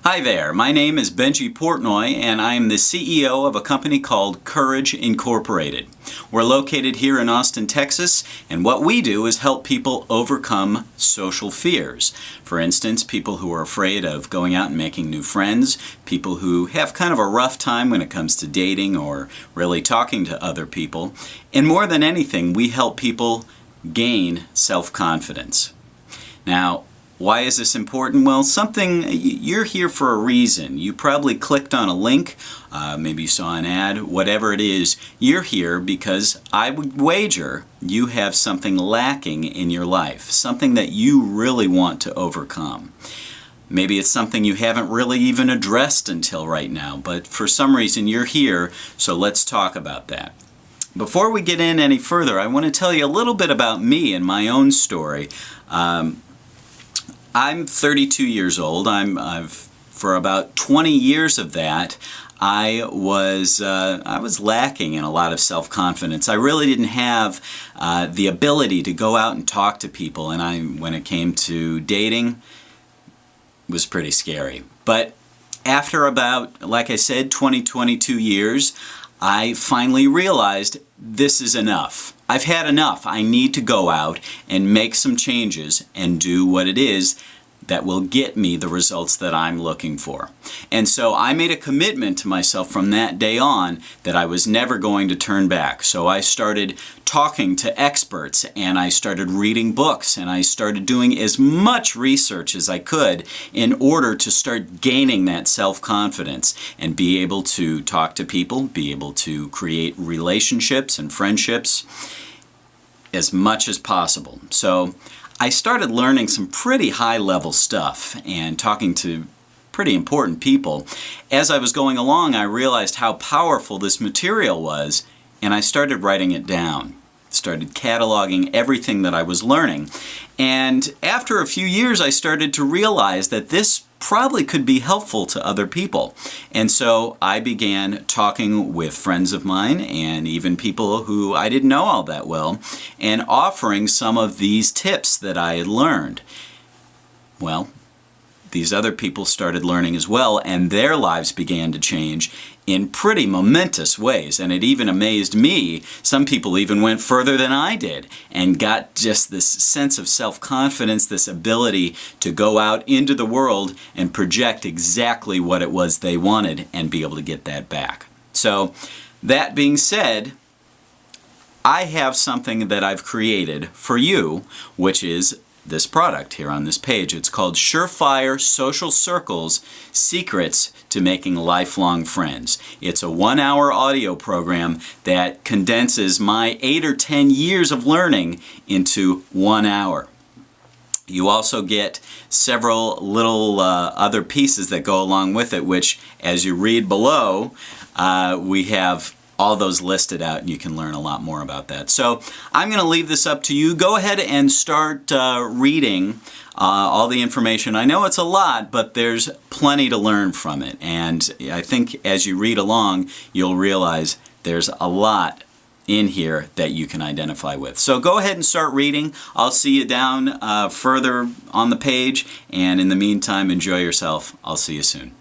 Hi there, my name is Benji Portnoy and I am the CEO of a company called Courage Incorporated. We're located here in Austin, Texas, and what we do is help people overcome social fears. For instance, people who are afraid of going out and making new friends, people who have kind of a rough time when it comes to dating or really talking to other people. And more than anything, we help people gain self-confidence. Now, why is this important? Well, you're here for a reason. You probably clicked on a link, maybe you saw an ad, whatever it is. You're here because I would wager you have something lacking in your life, something that you really want to overcome. Maybe it's something you haven't really even addressed until right now, but for some reason you're here, so let's talk about that. Before we get in any further, I want to tell you a little bit about me and my own story. I'm 32 years old. For about 20 years of that, I was lacking in a lot of self-confidence. I really didn't have the ability to go out and talk to people, and when it came to dating, it was pretty scary. But after about, like I said, 22 years, I finally realized this is enough. I've had enough. I need to go out and make some changes and do what it is that will get me the results that I'm looking for. And so I made a commitment to myself from that day on that I was never going to turn back. So I started talking to experts, and I started reading books, and I started doing as much research as I could in order to start gaining that self-confidence and be able to talk to people, be able to create relationships and friendships as much as possible. So I started learning some pretty high-level stuff and talking to pretty important people. As I was going along, I realized how powerful this material was, and I started writing it down. Started cataloging everything that I was learning. And after a few years, I started to realize that this probably could be helpful to other people. And so I began talking with friends of mine and even people who I didn't know all that well, and offering some of these tips that I had learned. Well, these other people started learning as well, and their lives began to change in pretty momentous ways. And it even amazed me. Some people even went further than I did and got just this sense of self-confidence, this ability to go out into the world and project exactly what it was they wanted and be able to get that back. So, that being said, I have something that I've created for you, which is this product here on this page. It's called Surefire Social Circles, Secrets to Making Lifelong Friends. It's a 1-hour audio program that condenses my 8 or 10 years of learning into 1 hour. You also get several little other pieces that go along with it, which, as you read below, we have all those listed out, and you can learn a lot more about that. So I'm going to leave this up to you. Go ahead and start reading all the information. I know it's a lot, but there's plenty to learn from it. And I think as you read along, you'll realize there's a lot in here that you can identify with. So go ahead and start reading. I'll see you down further on the page. And in the meantime, enjoy yourself. I'll see you soon.